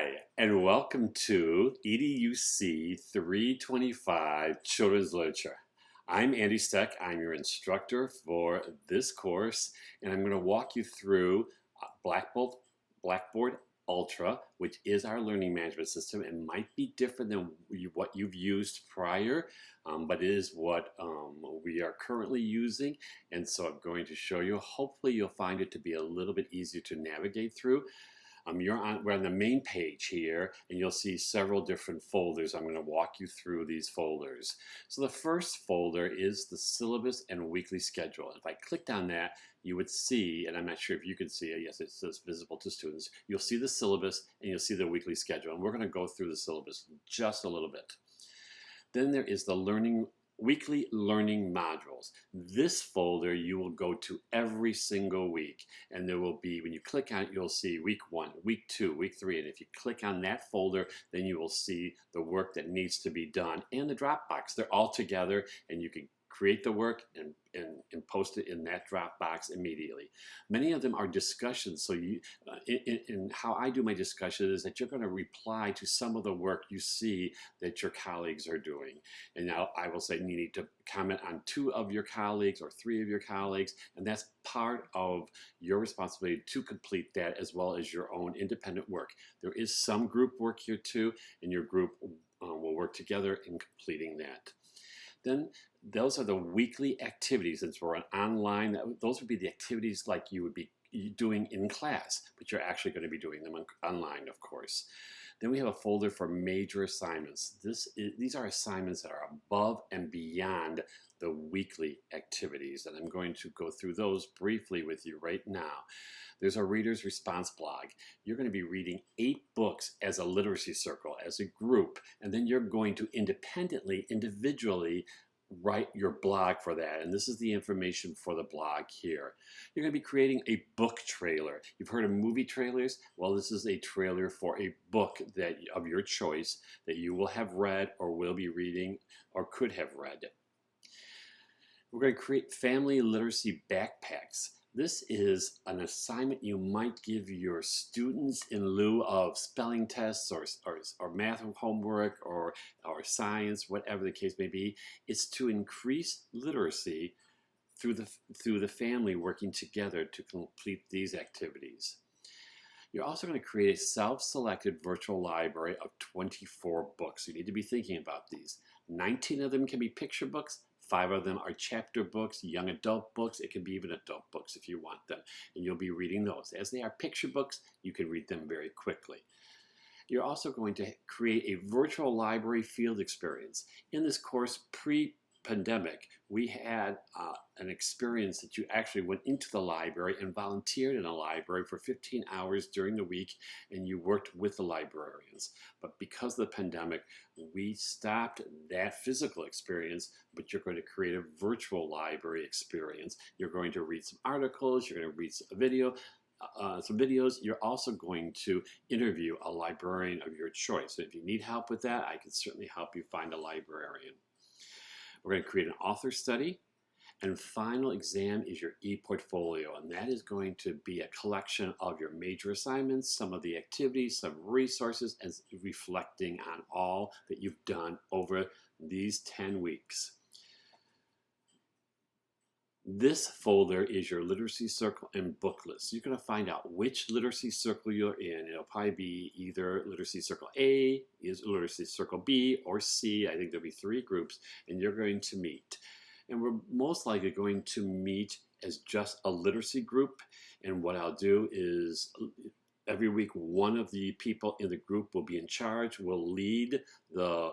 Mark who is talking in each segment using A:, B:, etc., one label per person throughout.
A: Hi, and welcome to EDUC 325 Children's Literature. I'm Andy Steck. I'm your instructor for this course, and I'm going to walk you through Blackboard Ultra, which is our learning management system. It might be different than what you've used prior, but it is what we are currently using, and so I'm going to show you. Hopefully you'll find it to be a little bit easier to navigate through. We're on the main page here, and you'll see several different folders. I'm going to walk you through these folders. So the first folder is the syllabus and weekly schedule. If I clicked on that, you would see, and I'm not sure if you can see it, yes, it says visible to students. You'll see the syllabus and you'll see the weekly schedule, and we're going to go through the syllabus just a little bit. Then there is the weekly learning modules. This folder you will go to every single week, and there will be, when you click on it, you'll see week 1, week 2, week 3, and if you click on that folder, then you will see the work that needs to be done and the Dropbox. They're all together, and you can create the work and post it in that Dropbox immediately. Many of them are discussions, so in how I do my discussion is that you're going to reply to some of the work you see that your colleagues are doing. And now I will say you need to comment on 2 of your colleagues or 3 of your colleagues, and that's part of your responsibility to complete that, as well as your own independent work. There is some group work here too, and your group will work together in completing that. Then those are the weekly activities. Since we're online, those would be the activities like you would be doing in class, but you're actually going to be doing them online, of course. Then we have a folder for major assignments. These are assignments that are above and beyond the weekly activities, and I'm going to go through those briefly with you right now. There's a reader's response blog. You're going to be reading 8 books as a literacy circle, as a group, and then you're going to individually write your blog for that. And this is the information for the blog here. You're going to be creating a book trailer. You've heard of movie trailers? Well, this is a trailer for a book of your choice that you will have read or will be reading or could have read. We're going to create family literacy backpacks. This is an assignment you might give your students in lieu of spelling tests or math homework or science, whatever the case may be. It's to increase literacy through the family working together to complete these activities. You're also going to create a self-selected virtual library of 24 books. You need to be thinking about these. 19 of them can be picture books. 5 of them are chapter books, young adult books. It can be even adult books if you want them. And you'll be reading those. As they are picture books, you can read them very quickly. You're also going to create a virtual library field experience. In this course, pre-pandemic, we had an experience that you actually went into the library and volunteered in a library for 15 hours during the week, and you worked with the librarians. But because of the pandemic, we stopped that physical experience, but you're going to create a virtual library experience. You're going to read some articles, you're going to read some videos. You're also going to interview a librarian of your choice. So if you need help with that, I can certainly help you find a librarian. We're going to create an author study. And final exam is your e-portfolio, and that is going to be a collection of your major assignments, some of the activities, some resources, and reflecting on all that you've done over these 10 weeks. This folder is your literacy circle and book list. You're going to find out which literacy circle you're in. It'll probably be either literacy circle A, is literacy circle B, or C. I think there'll be 3 groups, and you're going to meet. And we're most likely going to meet as just a literacy group. And what I'll do is every week, one of the people in the group will be in charge, will lead the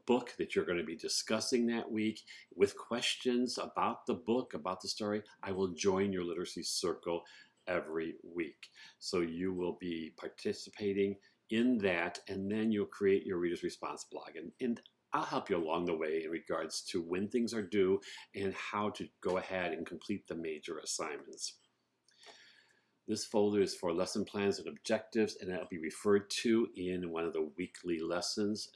A: book that you're going to be discussing that week with questions about the book, about the story. I will join your literacy circle every week. So you will be participating in that, and then you'll create your reader's response blog. And I'll help you along the way in regards to when things are due and how to go ahead and complete the major assignments. This folder is for lesson plans and objectives, and that'll be referred to in one of the weekly lessons,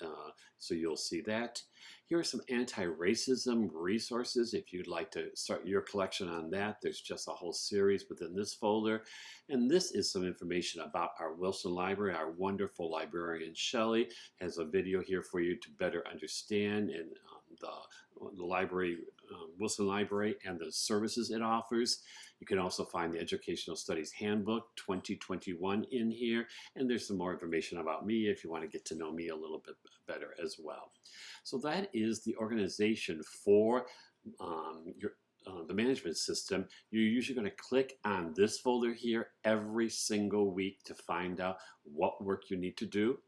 A: so you'll see that. Here are some anti-racism resources if you'd like to start your collection on that. There's just a whole series within this folder. And this is some information about our Wilson Library. Our wonderful librarian Shelley has a video here for you to better understand and the library, Wilson Library, and the services it offers. You can also find the Educational Studies Handbook 2021 in here, and there's some more information about me if you want to get to know me a little bit better as well. So that is the organization for the management system. You're usually going to click on this folder here every single week to find out what work you need to do.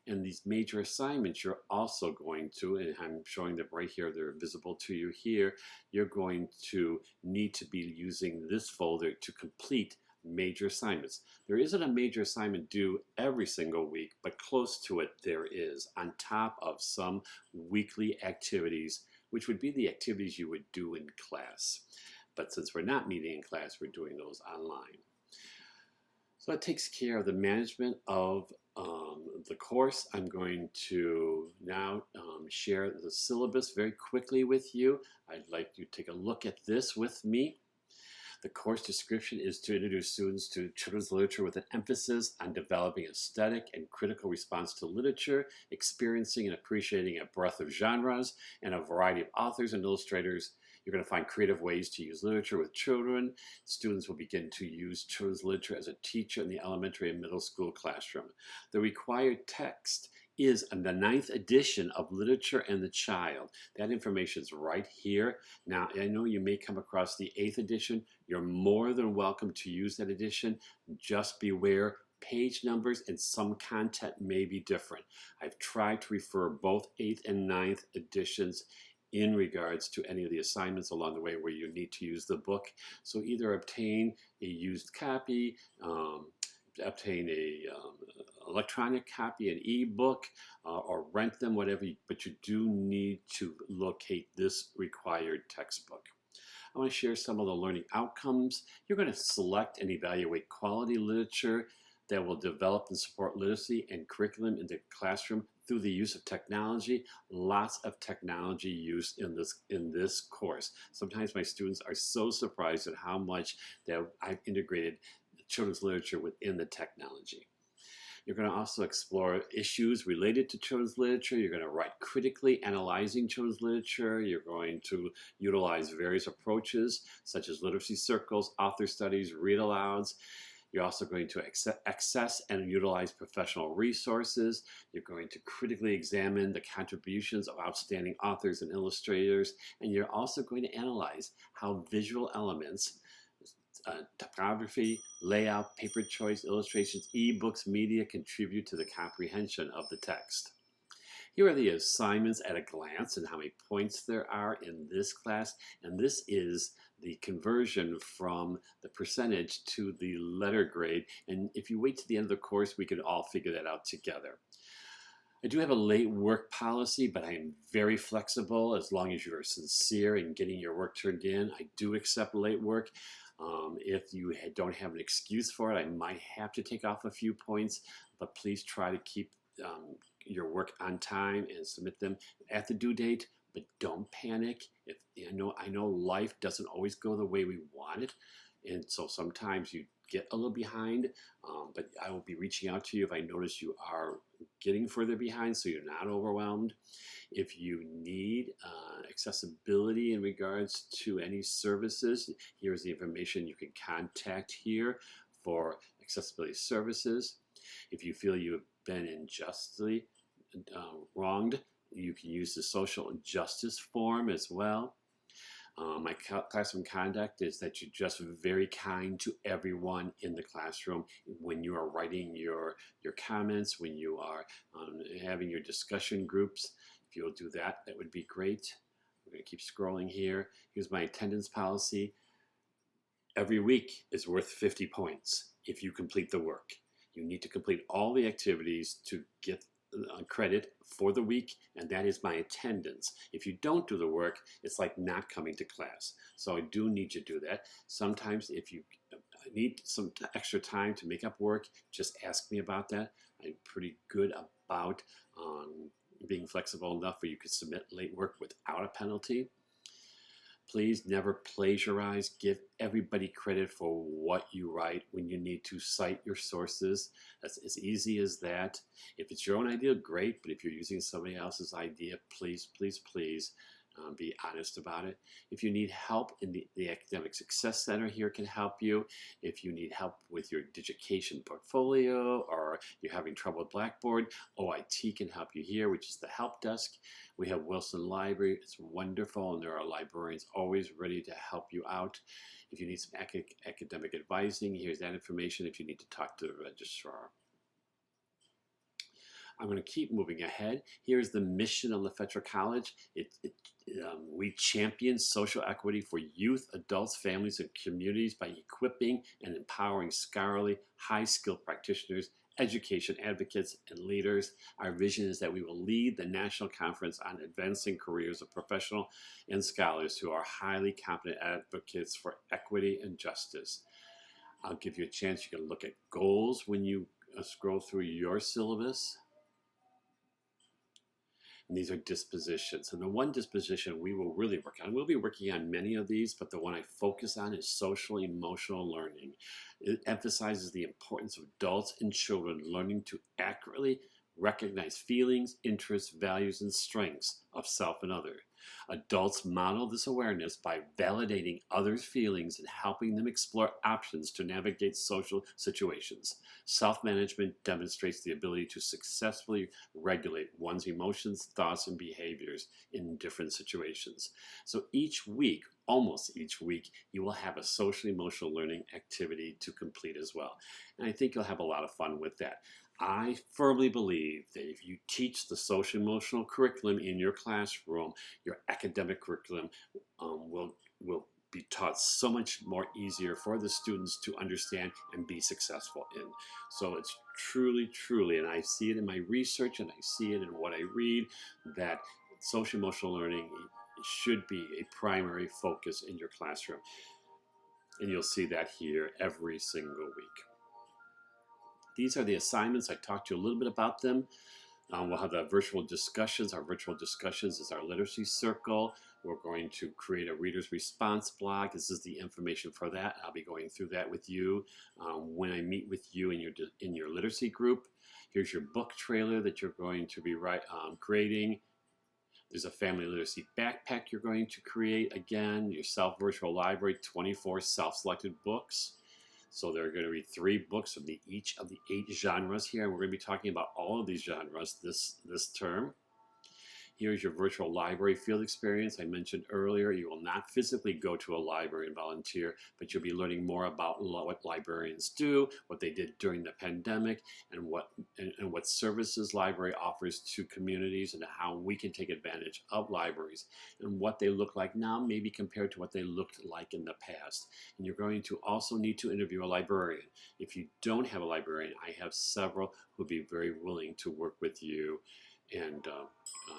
A: And these major assignments, you're also going to, and I'm showing them right here, they're visible to you here, you're going to need to be using this folder to complete major assignments. There isn't a major assignment due every single week, but close to it there is, on top of some weekly activities, which would be the activities you would do in class. But since we're not meeting in class, we're doing those online. So that takes care of the management of the course. I'm going to now share the syllabus very quickly with you. I'd like you to take a look at this with me. The course description is to introduce students to children's literature with an emphasis on developing aesthetic and critical response to literature, experiencing and appreciating a breadth of genres and a variety of authors and illustrators. You're going to find creative ways to use literature with children. Students will begin to use children's literature as a teacher in the elementary and middle school classroom. The required text is the 9th edition of Literature and the Child. That information is right here. Now, I know you may come across the 8th edition. You're more than welcome to use that edition. Just beware, page numbers and some content may be different. I've tried to refer both 8th and 9th editions in regards to any of the assignments along the way where you need to use the book. So either obtain a used copy, obtain a electronic copy, an e-book, or rent them, whatever, but you do need to locate this required textbook. I want to share some of the learning outcomes. You're going to select and evaluate quality literature that will develop and support literacy and curriculum in the classroom through the use of technology. Lots of technology used in this course. Sometimes my students are so surprised at how much that I've integrated children's literature within the technology. You're going to also explore issues related to children's literature. You're going to write critically analyzing children's literature. You're going to utilize various approaches such as literacy circles, author studies, read-alouds. You're also going to access and utilize professional resources. You're going to critically examine the contributions of outstanding authors and illustrators. And you're also going to analyze how visual elements, typography, layout, paper choice, illustrations, e-books, media contribute to the comprehension of the text. Here are the assignments at a glance and how many points there are in this class. And this is the conversion from the percentage to the letter grade. And if you wait to the end of the course, we can all figure that out together. I do have a late work policy, but I am very flexible as long as you are sincere in getting your work turned in. I do accept late work. If you don't have an excuse for it, I might have to take off a few points, but please try to keep your work on time and submit them at the due date, but don't panic. I know life doesn't always go the way we want it, and so sometimes you get a little behind, but I will be reaching out to you if I notice you are getting further behind so you're not overwhelmed. If you need accessibility in regards to any services, here's the information you can contact here for accessibility services. If you feel you have been unjustly wronged, you can use the social justice form as well. My classroom conduct is that you're just very kind to everyone in the classroom when you are writing your comments, when you are having your discussion groups. If you'll do that, that would be great. We're going to keep scrolling here. Here's my attendance policy. Every week is worth 50 points if you complete the work. You need to complete all the activities to get credit for the week, and that is my attendance. If you don't do the work, it's like not coming to class. So I do need you to do that. Sometimes if you need some extra time to make up work, just ask me about that. I'm pretty good about being flexible enough where you could submit late work without a penalty. Please never plagiarize. Give everybody credit for what you write when you need to cite your sources. That's as easy as that. If it's your own idea, great. But if you're using somebody else's idea, please, please, please be honest about it. If you need help, in the Academic Success Center here can help you. If you need help with your Digication portfolio or you're having trouble with Blackboard, OIT can help you here, which is the help desk. We have Wilson Library. It's wonderful, and there are librarians always ready to help you out. If you need some academic advising, here's that information if you need to talk to the registrar. I'm going to keep moving ahead. Here's the mission of LaFetra College. We champion social equity for youth, adults, families, and communities by equipping and empowering scholarly, high-skilled practitioners, education advocates, and leaders. Our vision is that we will lead the National Conference on Advancing Careers of Professional and Scholars who are highly competent advocates for equity and justice. I'll give you a chance. You can look at goals when you scroll through your syllabus. And these are dispositions. And the one disposition we will really work on, we'll be working on many of these, but the one I focus on is social emotional learning. It emphasizes the importance of adults and children learning to accurately recognize feelings, interests, values, and strengths of self and other. Adults model this awareness by validating others' feelings and helping them explore options to navigate social situations. Self-management demonstrates the ability to successfully regulate one's emotions, thoughts, and behaviors in different situations. So each week, almost each week, you will have a social emotional learning activity to complete as well. And I think you'll have a lot of fun with that. I firmly believe that if you teach the social emotional curriculum in your classroom, your academic curriculum will be taught so much more easier for the students to understand and be successful in. So it's truly, truly, and I see it in my research and I see it in what I read, that social emotional learning should be a primary focus in your classroom. And you'll see that here every single week. These are the assignments. I talked to you a little bit about them. We'll have the virtual discussions. Our virtual discussions is our literacy circle. We're going to create a reader's response blog. This is the information for that. I'll be going through that with you when I meet with you in your literacy group. Here's your book trailer that you're going to be creating. There's a family literacy backpack you're going to create. Again, your self-virtual library, 24 self-selected books. So there are going to be 3 books of each of the 8 genres here. And we're going to be talking about all of these genres this term. Here's your virtual library field experience. I mentioned earlier, you will not physically go to a library and volunteer, but you'll be learning more about what librarians do, what they did during the pandemic, and what services library offers to communities, and how we can take advantage of libraries, and what they look like now, maybe compared to what they looked like in the past. And you're going to also need to interview a librarian. If you don't have a librarian, I have several who would be very willing to work with you and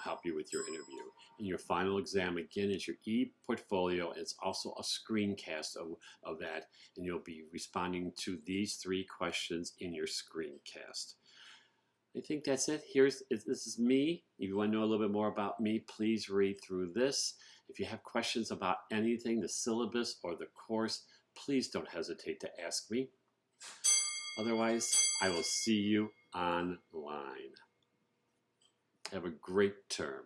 A: help you with your interview. And your final exam, again, is your e-portfolio. It's also a screencast of that, and you'll be responding to these 3 questions in your screencast. I think that's it. This is me. If you want to know a little bit more about me, please read through this. If you have questions about anything, the syllabus or the course, please don't hesitate to ask me. Otherwise, I will see you online. Have a great term.